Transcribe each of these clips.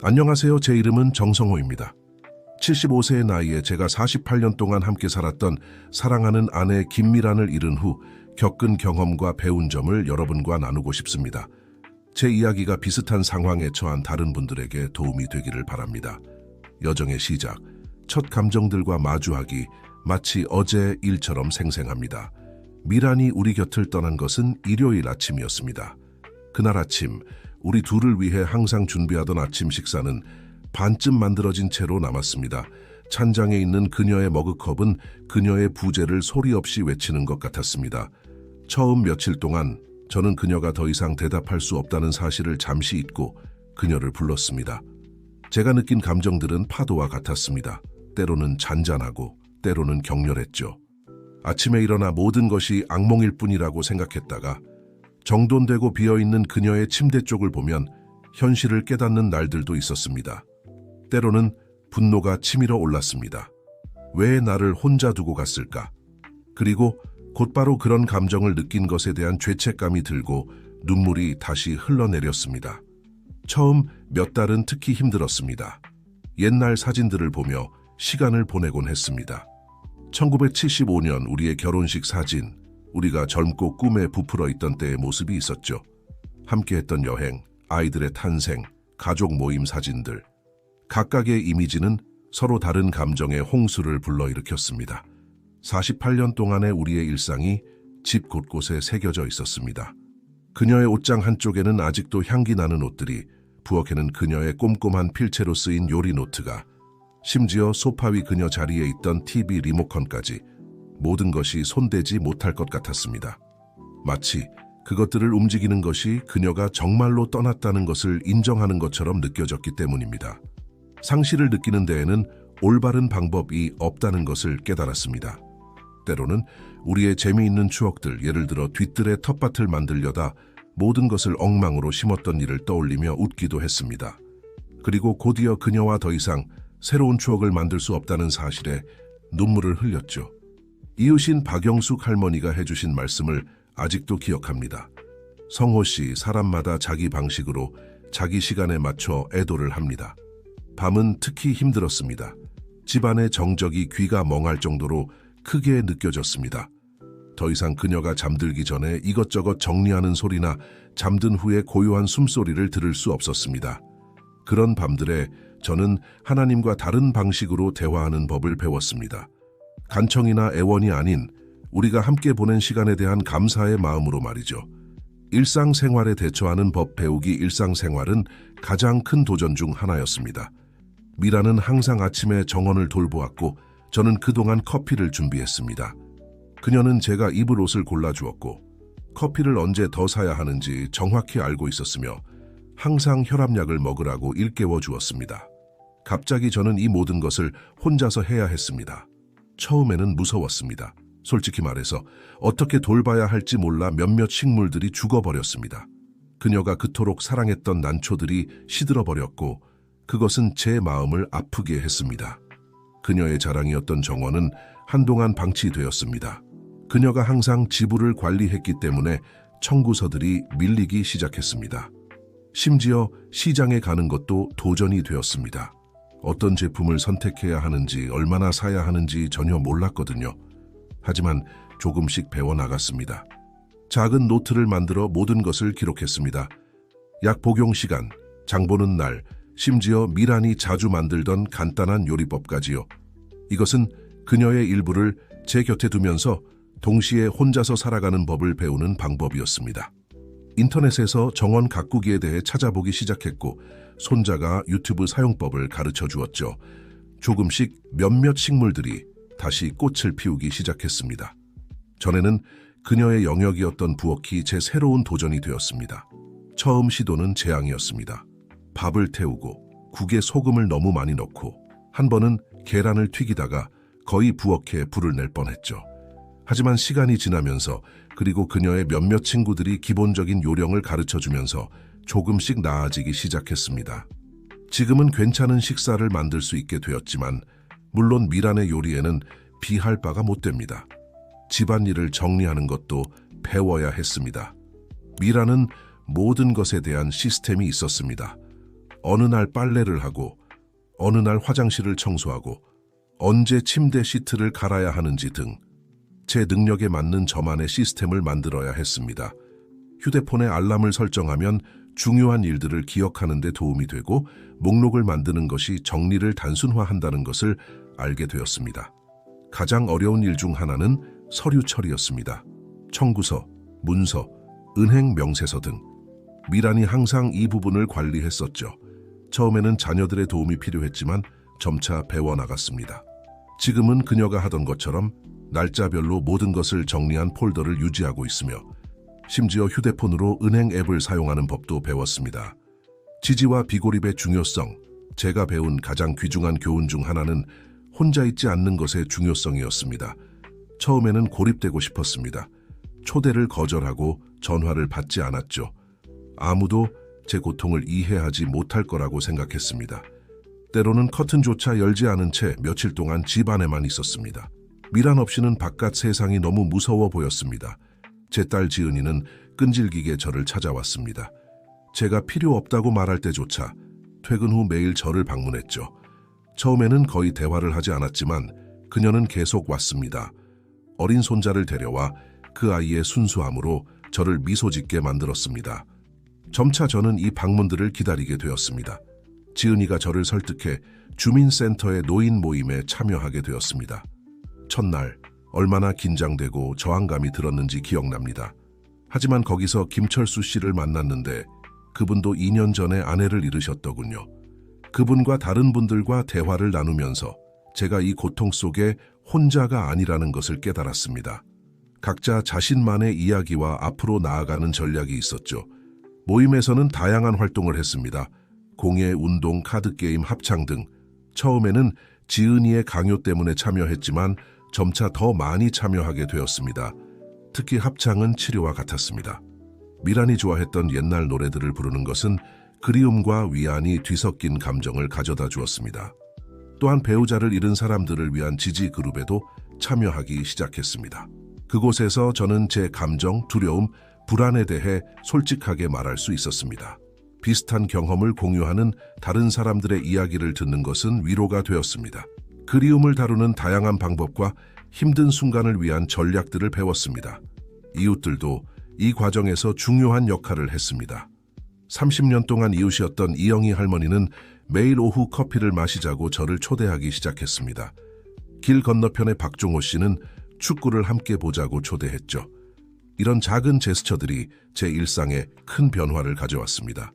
안녕하세요. 제 이름은 정성호입니다. 75세의 나이에 제가 48년 동안 함께 살았던 사랑하는 아내 김미란을 잃은 후 겪은 경험과 배운 점을 여러분과 나누고 싶습니다. 제 이야기가 비슷한 상황에 처한 다른 분들에게 도움이 되기를 바랍니다. 여정의 시작, 첫 감정들과 마주하기, 마치 어제 일처럼 생생합니다. 미란이 우리 곁을 떠난 것은 일요일 아침이었습니다. 그날 아침, 우리 둘을 위해 항상 준비하던 아침 식사는 반쯤 만들어진 채로 남았습니다. 찬장에 있는 그녀의 머그컵은 그녀의 부재를 소리 없이 외치는 것 같았습니다. 처음 며칠 동안 저는 그녀가 더 이상 대답할 수 없다는 사실을 잠시 잊고 그녀를 불렀습니다. 제가 느낀 감정들은 파도와 같았습니다. 때로는 잔잔하고 때로는 격렬했죠. 아침에 일어나 모든 것이 악몽일 뿐이라고 생각했다가 정돈되고 비어있는 그녀의 침대 쪽을 보면 현실을 깨닫는 날들도 있었습니다. 때로는 분노가 치밀어 올랐습니다. 왜 나를 혼자 두고 갔을까? 그리고 곧바로 그런 감정을 느낀 것에 대한 죄책감이 들고 눈물이 다시 흘러내렸습니다. 처음 몇 달은 특히 힘들었습니다. 옛날 사진들을 보며 시간을 보내곤 했습니다. 1975년 우리의 결혼식 사진, 우리가 젊고 꿈에 부풀어 있던 때의 모습이 있었죠. 함께했던 여행, 아이들의 탄생, 가족 모임 사진들. 각각의 이미지는 서로 다른 감정의 홍수를 불러일으켰습니다. 48년 동안의 우리의 일상이 집 곳곳에 새겨져 있었습니다. 그녀의 옷장 한쪽에는 아직도 향기 나는 옷들이, 부엌에는 그녀의 꼼꼼한 필체로 쓰인 요리 노트가, 심지어 소파 위 그녀 자리에 있던 TV 리모컨까지 모든 것이 손대지 못할 것 같았습니다. 마치 그것들을 움직이는 것이 그녀가 정말로 떠났다는 것을 인정하는 것처럼 느껴졌기 때문입니다. 상실을 느끼는 데에는 올바른 방법이 없다는 것을 깨달았습니다. 때로는 우리의 재미있는 추억들, 예를 들어 뒤뜰에 텃밭을 만들려다 모든 것을 엉망으로 심었던 일을 떠올리며 웃기도 했습니다. 그리고 곧이어 그녀와 더 이상 새로운 추억을 만들 수 없다는 사실에 눈물을 흘렸죠. 이웃인 박영숙 할머니가 해주신 말씀을 아직도 기억합니다. 성호 씨, 사람마다 자기 방식으로 자기 시간에 맞춰 애도를 합니다. 밤은 특히 힘들었습니다. 집안의 정적이 귀가 멍할 정도로 크게 느껴졌습니다. 더 이상 그녀가 잠들기 전에 이것저것 정리하는 소리나 잠든 후에 고요한 숨소리를 들을 수 없었습니다. 그런 밤들에 저는 하나님과 다른 방식으로 대화하는 법을 배웠습니다. 간청이나 애원이 아닌 우리가 함께 보낸 시간에 대한 감사의 마음으로 말이죠. 일상생활에 대처하는 법 배우기. 일상생활은 가장 큰 도전 중 하나였습니다. 미라는 항상 아침에 정원을 돌보았고 저는 그동안 커피를 준비했습니다. 그녀는 제가 입을 옷을 골라주었고 커피를 언제 더 사야 하는지 정확히 알고 있었으며 항상 혈압약을 먹으라고 일깨워 주었습니다. 갑자기 저는 이 모든 것을 혼자서 해야 했습니다. 처음에는 무서웠습니다. 솔직히 말해서 어떻게 돌봐야 할지 몰라 몇몇 식물들이 죽어버렸습니다. 그녀가 그토록 사랑했던 난초들이 시들어버렸고 그것은 제 마음을 아프게 했습니다. 그녀의 자랑이었던 정원은 한동안 방치되었습니다. 그녀가 항상 지부를 관리했기 때문에 청구서들이 밀리기 시작했습니다. 심지어 시장에 가는 것도 도전이 되었습니다. 어떤 제품을 선택해야 하는지, 얼마나 사야 하는지 전혀 몰랐거든요. 하지만 조금씩 배워나갔습니다. 작은 노트를 만들어 모든 것을 기록했습니다. 약 복용 시간, 장 보는 날, 심지어 미란이 자주 만들던 간단한 요리법까지요. 이것은 그녀의 일부를 제 곁에 두면서 동시에 혼자서 살아가는 법을 배우는 방법이었습니다. 인터넷에서 정원 가꾸기에 대해 찾아보기 시작했고 손자가 유튜브 사용법을 가르쳐 주었죠. 조금씩 몇몇 식물들이 다시 꽃을 피우기 시작했습니다. 전에는 그녀의 영역이었던 부엌이 제 새로운 도전이 되었습니다. 처음 시도는 재앙이었습니다. 밥을 태우고 국에 소금을 너무 많이 넣고 한 번은 계란을 튀기다가 거의 부엌에 불을 낼 뻔했죠. 하지만 시간이 지나면서 그리고 그녀의 몇몇 친구들이 기본적인 요령을 가르쳐주면서 조금씩 나아지기 시작했습니다. 지금은 괜찮은 식사를 만들 수 있게 되었지만 물론 미란의 요리에는 비할 바가 못 됩니다. 집안일을 정리하는 것도 배워야 했습니다. 미란은 모든 것에 대한 시스템이 있었습니다. 어느 날 빨래를 하고 어느 날 화장실을 청소하고 언제 침대 시트를 갈아야 하는지 등 제 능력에 맞는 저만의 시스템을 만들어야 했습니다. 휴대폰에 알람을 설정하면 중요한 일들을 기억하는 데 도움이 되고 목록을 만드는 것이 정리를 단순화한다는 것을 알게 되었습니다. 가장 어려운 일 중 하나는 서류 처리였습니다. 청구서, 문서, 은행 명세서 등 미란이 항상 이 부분을 관리했었죠. 처음에는 자녀들의 도움이 필요했지만 점차 배워나갔습니다. 지금은 그녀가 하던 것처럼 날짜별로 모든 것을 정리한 폴더를 유지하고 있으며 심지어 휴대폰으로 은행 앱을 사용하는 법도 배웠습니다. 지지와 비고립의 중요성, 제가 배운 가장 귀중한 교훈 중 하나는 혼자 있지 않는 것의 중요성이었습니다. 처음에는 고립되고 싶었습니다. 초대를 거절하고 전화를 받지 않았죠. 아무도 제 고통을 이해하지 못할 거라고 생각했습니다. 때로는 커튼조차 열지 않은 채 며칠 동안 집 안에만 있었습니다. 미란 없이는 바깥 세상이 너무 무서워 보였습니다. 제 딸 지은이는 끈질기게 저를 찾아왔습니다. 제가 필요 없다고 말할 때조차 퇴근 후 매일 저를 방문했죠. 처음에는 거의 대화를 하지 않았지만 그녀는 계속 왔습니다. 어린 손자를 데려와 그 아이의 순수함으로 저를 미소 짓게 만들었습니다. 점차 저는 이 방문들을 기다리게 되었습니다. 지은이가 저를 설득해 주민센터의 노인 모임에 참여하게 되었습니다. 첫날 얼마나 긴장되고 저항감이 들었는지 기억납니다. 하지만 거기서 김철수 씨를 만났는데 그분도 2년 전에 아내를 잃으셨더군요. 그분과 다른 분들과 대화를 나누면서 제가 이 고통 속에 혼자가 아니라는 것을 깨달았습니다. 각자 자신만의 이야기와 앞으로 나아가는 전략이 있었죠. 모임에서는 다양한 활동을 했습니다. 공예, 운동, 카드게임, 합창 등. 처음에는 지은이의 강요 때문에 참여했지만 점차 더 많이 참여하게 되었습니다. 특히 합창은 치료와 같았습니다. 미란이 좋아했던 옛날 노래들을 부르는 것은 그리움과 위안이 뒤섞인 감정을 가져다 주었습니다. 또한 배우자를 잃은 사람들을 위한 지지 그룹에도 참여하기 시작했습니다. 그곳에서 저는 제 감정, 두려움, 불안에 대해 솔직하게 말할 수 있었습니다. 비슷한 경험을 공유하는 다른 사람들의 이야기를 듣는 것은 위로가 되었습니다. 그리움을 다루는 다양한 방법과 힘든 순간을 위한 전략들을 배웠습니다. 이웃들도 이 과정에서 중요한 역할을 했습니다. 30년 동안 이웃이었던 이영희 할머니는 매일 오후 커피를 마시자고 저를 초대하기 시작했습니다. 길 건너편의 박종호 씨는 축구를 함께 보자고 초대했죠. 이런 작은 제스처들이 제 일상에 큰 변화를 가져왔습니다.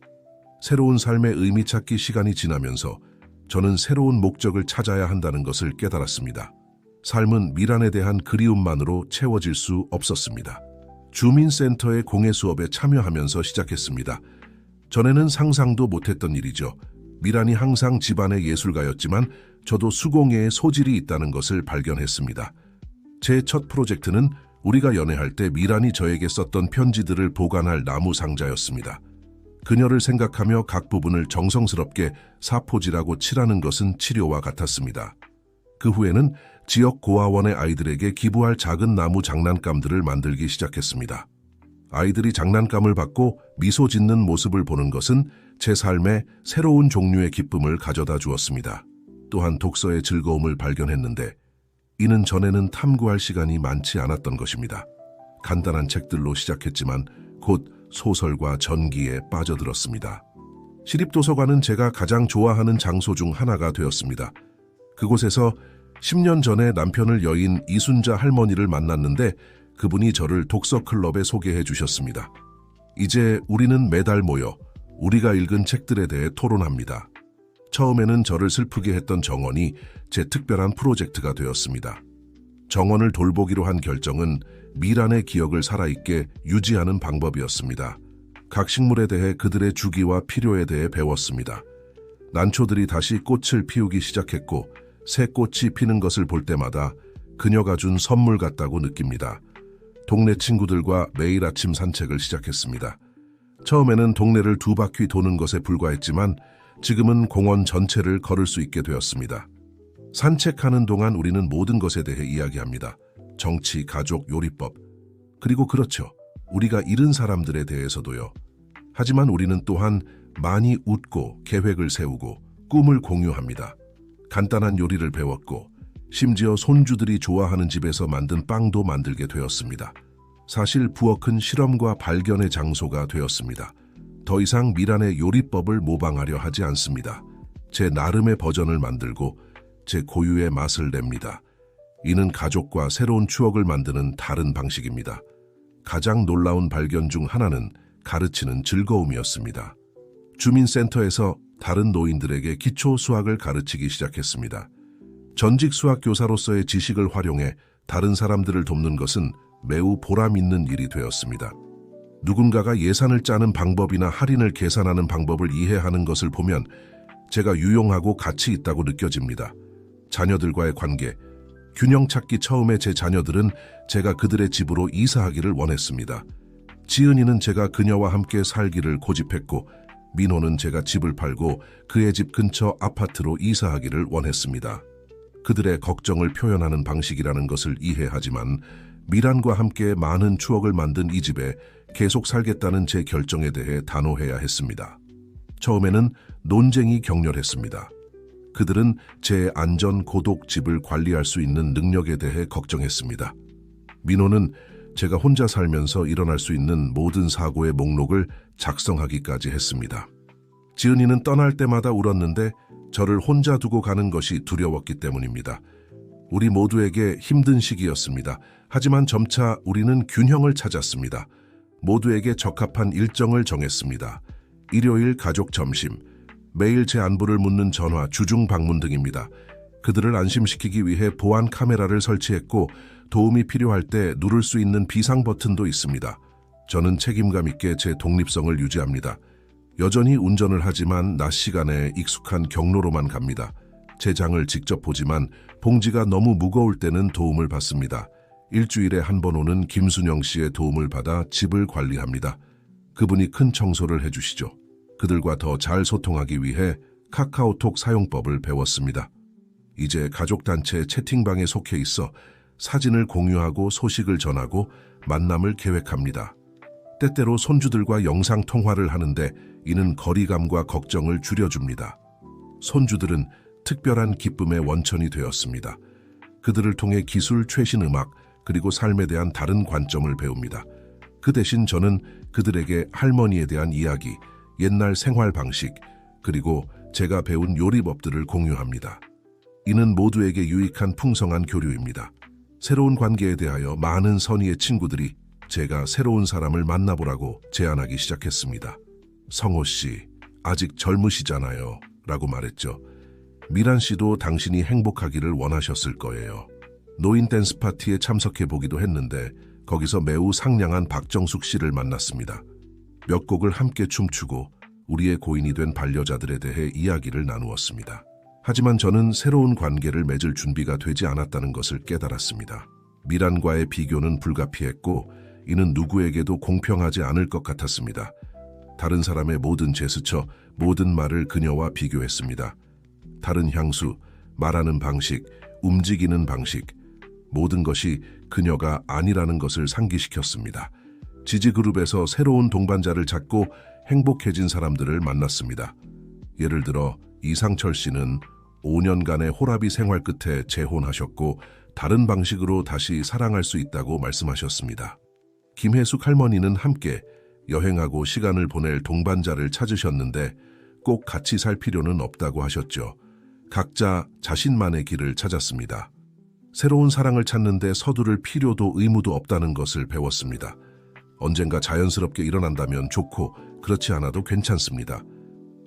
새로운 삶의 의미 찾기 시간이 지나면서 저는 새로운 목적을 찾아야 한다는 것을 깨달았습니다. 삶은 미란에 대한 그리움만으로 채워질 수 없었습니다. 주민센터의 공예 수업에 참여하면서 시작했습니다. 전에는 상상도 못했던 일이죠. 미란이 항상 집안의 예술가였지만 저도 수공예에 소질이 있다는 것을 발견했습니다. 제 첫 프로젝트는 우리가 연애할 때 미란이 저에게 썼던 편지들을 보관할 나무 상자였습니다. 그녀를 생각하며 각 부분을 정성스럽게 사포질하고 칠하는 것은 치료와 같았습니다. 그 후에는 지역 고아원의 아이들에게 기부할 작은 나무 장난감들을 만들기 시작했습니다. 아이들이 장난감을 받고 미소 짓는 모습을 보는 것은 제 삶에 새로운 종류의 기쁨을 가져다 주었습니다. 또한 독서의 즐거움을 발견했는데 이는 전에는 탐구할 시간이 많지 않았던 것입니다. 간단한 책들로 시작했지만 곧 소설과 전기에 빠져들었습니다. 시립도서관은 제가 가장 좋아하는 장소 중 하나가 되었습니다. 그곳에서 10년 전에 남편을 여인 이순자 할머니를 만났는데 그분이 저를 독서클럽에 소개해 주셨습니다. 이제 우리는 매달 모여 우리가 읽은 책들에 대해 토론합니다. 처음에는 저를 슬프게 했던 정원이 제 특별한 프로젝트가 되었습니다. 정원을 돌보기로 한 결정은 미란의 기억을 살아있게 유지하는 방법이었습니다. 각 식물에 대해 그들의 주기와 필요에 대해 배웠습니다. 난초들이 다시 꽃을 피우기 시작했고 새 꽃이 피는 것을 볼 때마다 그녀가 준 선물 같다고 느낍니다. 동네 친구들과 매일 아침 산책을 시작했습니다. 처음에는 동네를 2바퀴 도는 것에 불과했지만 지금은 공원 전체를 걸을 수 있게 되었습니다. 산책하는 동안 우리는 모든 것에 대해 이야기합니다. 정치, 가족, 요리법, 그리고 그렇죠. 우리가 잃은 사람들에 대해서도요. 하지만 우리는 또한 많이 웃고 계획을 세우고 꿈을 공유합니다. 간단한 요리를 배웠고 심지어 손주들이 좋아하는 집에서 만든 빵도 만들게 되었습니다. 사실 부엌은 실험과 발견의 장소가 되었습니다. 더 이상 미란의 요리법을 모방하려 하지 않습니다. 제 나름의 버전을 만들고 제 고유의 맛을 냅니다. 이는 가족과 새로운 추억을 만드는 다른 방식입니다. 가장 놀라운 발견 중 하나는 가르치는 즐거움이었습니다. 주민센터에서 다른 노인들에게 기초 수학을 가르치기 시작했습니다. 전직 수학 교사로서의 지식을 활용해 다른 사람들을 돕는 것은 매우 보람 있는 일이 되었습니다. 누군가가 예산을 짜는 방법이나 할인을 계산하는 방법을 이해하는 것을 보면 제가 유용하고 가치 있다고 느껴집니다. 자녀들과의 관계, 균형 찾기. 처음에 제 자녀들은 제가 그들의 집으로 이사하기를 원했습니다. 지은이는 제가 그녀와 함께 살기를 고집했고 민호는 제가 집을 팔고 그의 집 근처 아파트로 이사하기를 원했습니다. 그들의 걱정을 표현하는 방식이라는 것을 이해하지만 미란과 함께 많은 추억을 만든 이 집에 계속 살겠다는 제 결정에 대해 단호해야 했습니다. 처음에는 논쟁이 격렬했습니다. 그들은 제 안전 고독 집을 관리할 수 있는 능력에 대해 걱정했습니다. 민호는 제가 혼자 살면서 일어날 수 있는 모든 사고의 목록을 작성하기까지 했습니다. 지은이는 떠날 때마다 울었는데 저를 혼자 두고 가는 것이 두려웠기 때문입니다. 우리 모두에게 힘든 시기였습니다. 하지만 점차 우리는 균형을 찾았습니다. 모두에게 적합한 일정을 정했습니다. 일요일 가족 점심, 매일 제 안부를 묻는 전화, 주중 방문 등입니다. 그들을 안심시키기 위해 보안 카메라를 설치했고 도움이 필요할 때 누를 수 있는 비상 버튼도 있습니다. 저는 책임감 있게 제 독립성을 유지합니다. 여전히 운전을 하지만 낮 시간에 익숙한 경로로만 갑니다. 제 장을 직접 보지만 봉지가 너무 무거울 때는 도움을 받습니다. 일주일에 한 번 오는 김순영 씨의 도움을 받아 집을 관리합니다. 그분이 큰 청소를 해주시죠. 그들과 더 잘 소통하기 위해 카카오톡 사용법을 배웠습니다. 이제 가족단체 채팅방에 속해 있어 사진을 공유하고 소식을 전하고 만남을 계획합니다. 때때로 손주들과 영상통화를 하는데 이는 거리감과 걱정을 줄여줍니다. 손주들은 특별한 기쁨의 원천이 되었습니다. 그들을 통해 기술, 최신 음악, 그리고 삶에 대한 다른 관점을 배웁니다. 그 대신 저는 그들에게 할머니에 대한 이야기, 옛날 생활 방식, 그리고 제가 배운 요리법들을 공유합니다. 이는 모두에게 유익한 풍성한 교류입니다. 새로운 관계에 대하여 많은 선의의 친구들이 제가 새로운 사람을 만나보라고 제안하기 시작했습니다. 성호 씨, 아직 젊으시잖아요. 라고 말했죠. 미란 씨도 당신이 행복하기를 원하셨을 거예요. 노인 댄스 파티에 참석해 보기도 했는데 거기서 매우 상냥한 박정숙 씨를 만났습니다. 몇 곡을 함께 춤추고 우리의 고인이 된 반려자들에 대해 이야기를 나누었습니다. 하지만 저는 새로운 관계를 맺을 준비가 되지 않았다는 것을 깨달았습니다. 미란과의 비교는 불가피했고 이는 누구에게도 공평하지 않을 것 같았습니다. 다른 사람의 모든 제스처, 모든 말을 그녀와 비교했습니다. 다른 향수, 말하는 방식, 움직이는 방식, 모든 것이 그녀가 아니라는 것을 상기시켰습니다. 지지그룹에서 새로운 동반자를 찾고 행복해진 사람들을 만났습니다. 예를 들어 이상철 씨는 5년간의 호라비 생활 끝에 재혼하셨고 다른 방식으로 다시 사랑할 수 있다고 말씀하셨습니다. 김혜숙 할머니는 함께 여행하고 시간을 보낼 동반자를 찾으셨는데 꼭 같이 살 필요는 없다고 하셨죠. 각자 자신만의 길을 찾았습니다. 새로운 사랑을 찾는데 서두를 필요도 의무도 없다는 것을 배웠습니다. 언젠가 자연스럽게 일어난다면 좋고 그렇지 않아도 괜찮습니다.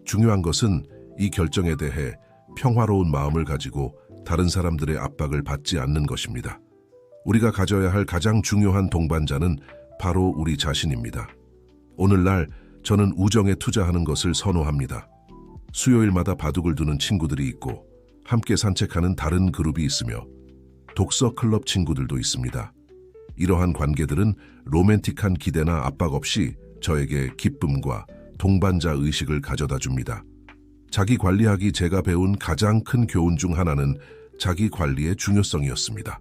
중요한 것은 이 결정에 대해 평화로운 마음을 가지고 다른 사람들의 압박을 받지 않는 것입니다. 우리가 가져야 할 가장 중요한 동반자는 바로 우리 자신입니다. 오늘날 저는 우정에 투자하는 것을 선호합니다. 수요일마다 바둑을 두는 친구들이 있고 함께 산책하는 다른 그룹이 있으며 독서 클럽 친구들도 있습니다. 이러한 관계들은 로맨틱한 기대나 압박 없이 저에게 기쁨과 동반자 의식을 가져다 줍니다. 자기 관리하기 제가 배운 가장 큰 교훈 중 하나는 자기 관리의 중요성이었습니다.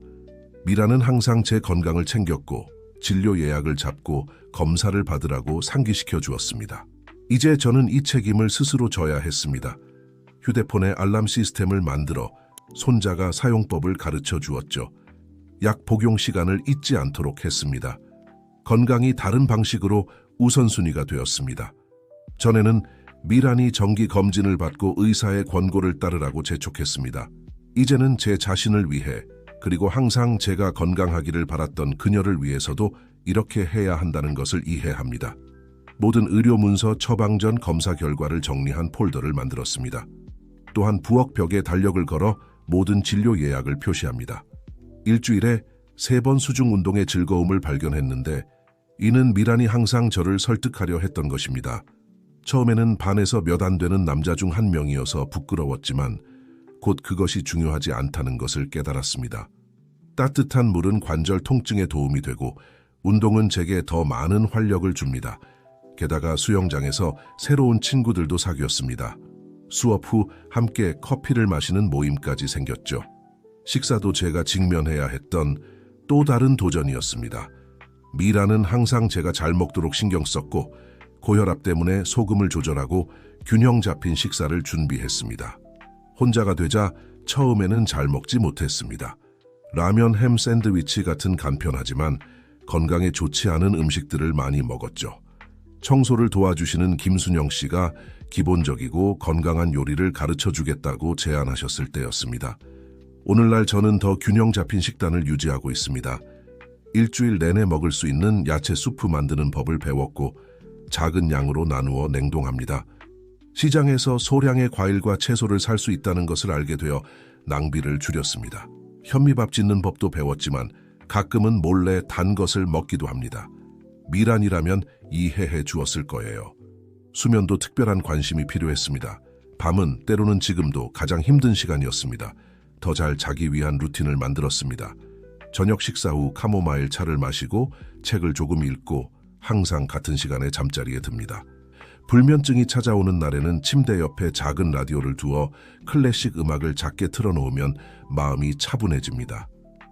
미라는 항상 제 건강을 챙겼고 진료 예약을 잡고 검사를 받으라고 상기시켜 주었습니다. 이제 저는 이 책임을 스스로 져야 했습니다. 휴대폰에 알람 시스템을 만들어 손자가 사용법을 가르쳐 주었죠. 약 복용 시간을 잊지 않도록 했습니다. 건강이 다른 방식으로 우선순위가 되었습니다. 전에는 미란이 정기 검진을 받고 의사의 권고를 따르라고 재촉했습니다. 이제는 제 자신을 위해, 그리고 항상 제가 건강하기를 바랐던 그녀를 위해서도 이렇게 해야 한다는 것을 이해합니다. 모든 의료 문서 처방 전 검사 결과를 정리한 폴더를 만들었습니다. 또한 부엌 벽에 달력을 걸어 모든 진료 예약을 표시합니다. 일주일에 3번 수중 운동의 즐거움을 발견했는데 이는 미란이 항상 저를 설득하려 했던 것입니다. 처음에는 반에서 몇 안 되는 남자 중 한 명이어서 부끄러웠지만 곧 그것이 중요하지 않다는 것을 깨달았습니다. 따뜻한 물은 관절 통증에 도움이 되고 운동은 제게 더 많은 활력을 줍니다. 게다가 수영장에서 새로운 친구들도 사귀었습니다. 수업 후 함께 커피를 마시는 모임까지 생겼죠. 식사도 제가 직면해야 했던 또 다른 도전이었습니다. 미라는 항상 제가 잘 먹도록 신경 썼고 고혈압 때문에 소금을 조절하고 균형 잡힌 식사를 준비했습니다. 혼자가 되자 처음에는 잘 먹지 못했습니다. 라면, 햄 샌드위치 같은 간편하지만 건강에 좋지 않은 음식들을 많이 먹었죠. 청소를 도와주시는 김순영 씨가 기본적이고 건강한 요리를 가르쳐 주겠다고 제안하셨을 때였습니다. 오늘날 저는 더 균형 잡힌 식단을 유지하고 있습니다. 일주일 내내 먹을 수 있는 야채 수프 만드는 법을 배웠고 작은 양으로 나누어 냉동합니다. 시장에서 소량의 과일과 채소를 살 수 있다는 것을 알게 되어 낭비를 줄였습니다. 현미밥 짓는 법도 배웠지만 가끔은 몰래 단 것을 먹기도 합니다. 미란이라면 이해해 주었을 거예요. 수면도 특별한 관심이 필요했습니다. 밤은 때로는 지금도 가장 힘든 시간이었습니다. 더 잘 자기 위한 루틴을 만들었습니다. 저녁 식사 후 카모마일 차를 마시고 책을 조금 읽고 항상 같은 시간에 잠자리에 듭니다. 불면증이 찾아오는 날에는 침대 옆에 작은 라디오를 두어 클래식 음악을 작게 틀어놓으면 마음이 차분해집니다.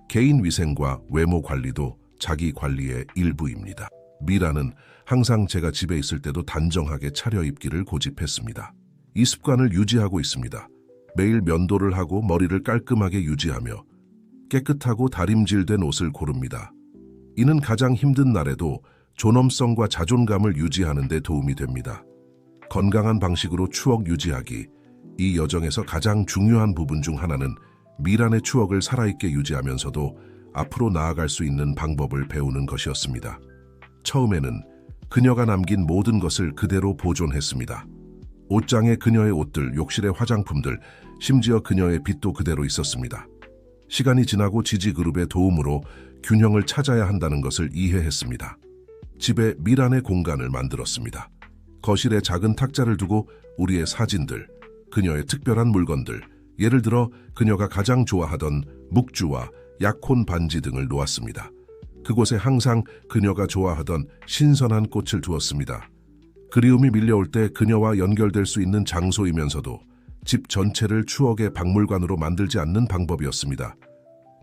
개인 위생과 외모 관리도 자기 관리의 일부입니다. 미라는 항상 제가 집에 있을 때도 단정하게 차려입기를 고집했습니다. 이 습관을 유지하고 있습니다. 매일 면도를 하고 머리를 깔끔하게 유지하며 깨끗하고 다림질된 옷을 고릅니다. 이는 가장 힘든 날에도 존엄성과 자존감을 유지하는 데 도움이 됩니다. 건강한 방식으로 추억 유지하기, 이 여정에서 가장 중요한 부분 중 하나는 미란의 추억을 살아있게 유지하면서도 앞으로 나아갈 수 있는 방법을 배우는 것이었습니다. 처음에는 그녀가 남긴 모든 것을 그대로 보존했습니다. 옷장에 그녀의 옷들, 욕실의 화장품들, 심지어 그녀의 빚도 그대로 있었습니다. 시간이 지나고 지지그룹의 도움으로 균형을 찾아야 한다는 것을 이해했습니다. 집에 미란의 공간을 만들었습니다. 거실에 작은 탁자를 두고 우리의 사진들, 그녀의 특별한 물건들, 예를 들어 그녀가 가장 좋아하던 묵주와 약혼 반지 등을 놓았습니다. 그곳에 항상 그녀가 좋아하던 신선한 꽃을 두었습니다. 그리움이 밀려올 때 그녀와 연결될 수 있는 장소이면서도 집 전체를 추억의 박물관으로 만들지 않는 방법이었습니다.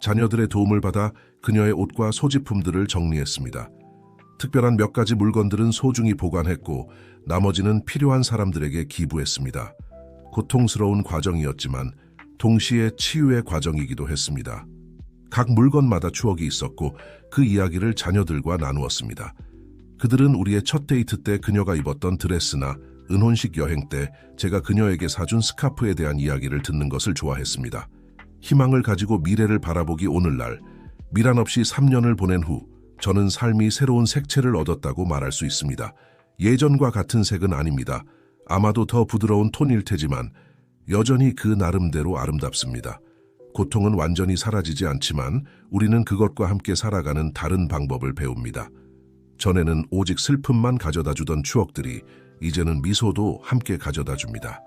자녀들의 도움을 받아 그녀의 옷과 소지품들을 정리했습니다. 특별한 몇 가지 물건들은 소중히 보관했고 나머지는 필요한 사람들에게 기부했습니다. 고통스러운 과정이었지만 동시에 치유의 과정이기도 했습니다. 각 물건마다 추억이 있었고 그 이야기를 자녀들과 나누었습니다. 그들은 우리의 첫 데이트 때 그녀가 입었던 드레스나 은혼식 여행 때 제가 그녀에게 사준 스카프에 대한 이야기를 듣는 것을 좋아했습니다. 희망을 가지고 미래를 바라보기 오늘날, 미란 없이 3년을 보낸 후 저는 삶이 새로운 색채를 얻었다고 말할 수 있습니다. 예전과 같은 색은 아닙니다. 아마도 더 부드러운 톤일 테지만 여전히 그 나름대로 아름답습니다. 고통은 완전히 사라지지 않지만 우리는 그것과 함께 살아가는 다른 방법을 배웁니다. 전에는 오직 슬픔만 가져다 주던 추억들이 이제는 미소도 함께 가져다 줍니다.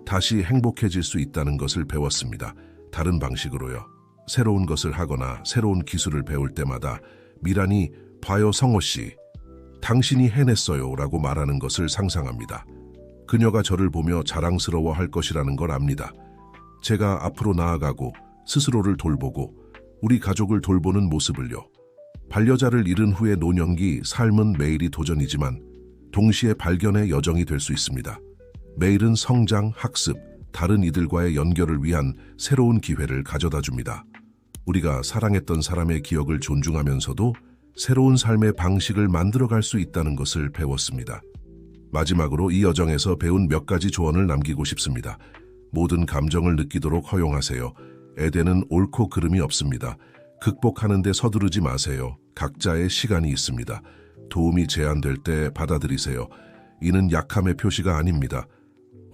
다시 행복해질 수 있다는 것을 배웠습니다. 다른 방식으로요. 새로운 것을 하거나 새로운 기술을 배울 때마다 미란이 "봐요 성호 씨, 당신이 해냈어요 라고 말하는 것을 상상합니다. 그녀가 저를 보며 자랑스러워 할 것이라는 걸 압니다. 제가 앞으로 나아가고 스스로를 돌보고 우리 가족을 돌보는 모습을요. 반려자를 잃은 후의 노년기 삶은 매일이 도전이지만 동시에 발견의 여정이 될 수 있습니다. 매일은 성장, 학습, 다른 이들과의 연결을 위한 새로운 기회를 가져다 줍니다. 우리가 사랑했던 사람의 기억을 존중하면서도 새로운 삶의 방식을 만들어갈 수 있다는 것을 배웠습니다. 마지막으로 이 여정에서 배운 몇 가지 조언을 남기고 싶습니다. 모든 감정을 느끼도록 허용하세요. 에덴은 옳고 그름이 없습니다. 극복하는 데 서두르지 마세요. 각자의 시간이 있습니다. 도움이 제한될 때 받아들이세요. 이는 약함의 표시가 아닙니다.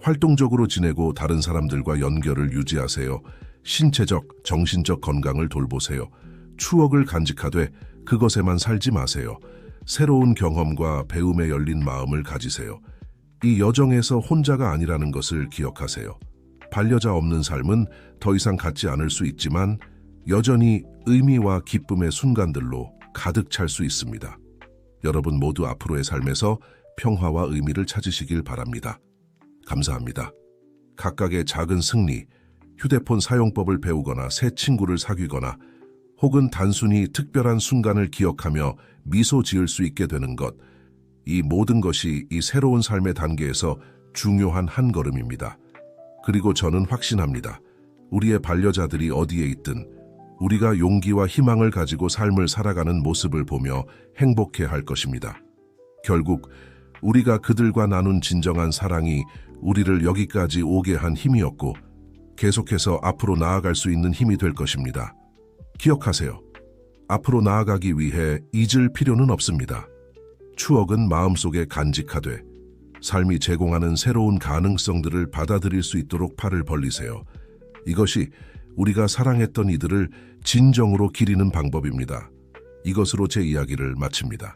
활동적으로 지내고 다른 사람들과 연결을 유지하세요. 신체적, 정신적 건강을 돌보세요. 추억을 간직하되 그것에만 살지 마세요. 새로운 경험과 배움에 열린 마음을 가지세요. 이 여정에서 혼자가 아니라는 것을 기억하세요. 반려자 없는 삶은 더 이상 갖지 않을 수 있지만 여전히 의미와 기쁨의 순간들로 가득 찰 수 있습니다. 여러분 모두 앞으로의 삶에서 평화와 의미를 찾으시길 바랍니다. 감사합니다. 각각의 작은 승리, 휴대폰 사용법을 배우거나 새 친구를 사귀거나 혹은 단순히 특별한 순간을 기억하며 미소 지을 수 있게 되는 것, 이 모든 것이 이 새로운 삶의 단계에서 중요한 한 걸음입니다. 그리고 저는 확신합니다. 우리의 반려자들이 어디에 있든 우리가 용기와 희망을 가지고 삶을 살아가는 모습을 보며 행복해할 것입니다. 결국 우리가 그들과 나눈 진정한 사랑이 우리를 여기까지 오게 한 힘이었고 계속해서 앞으로 나아갈 수 있는 힘이 될 것입니다. 기억하세요. 앞으로 나아가기 위해 잊을 필요는 없습니다. 추억은 마음속에 간직하되 삶이 제공하는 새로운 가능성들을 받아들일 수 있도록 팔을 벌리세요. 이것이 우리가 사랑했던 이들을 진정으로 기리는 방법입니다. 이것으로 제 이야기를 마칩니다.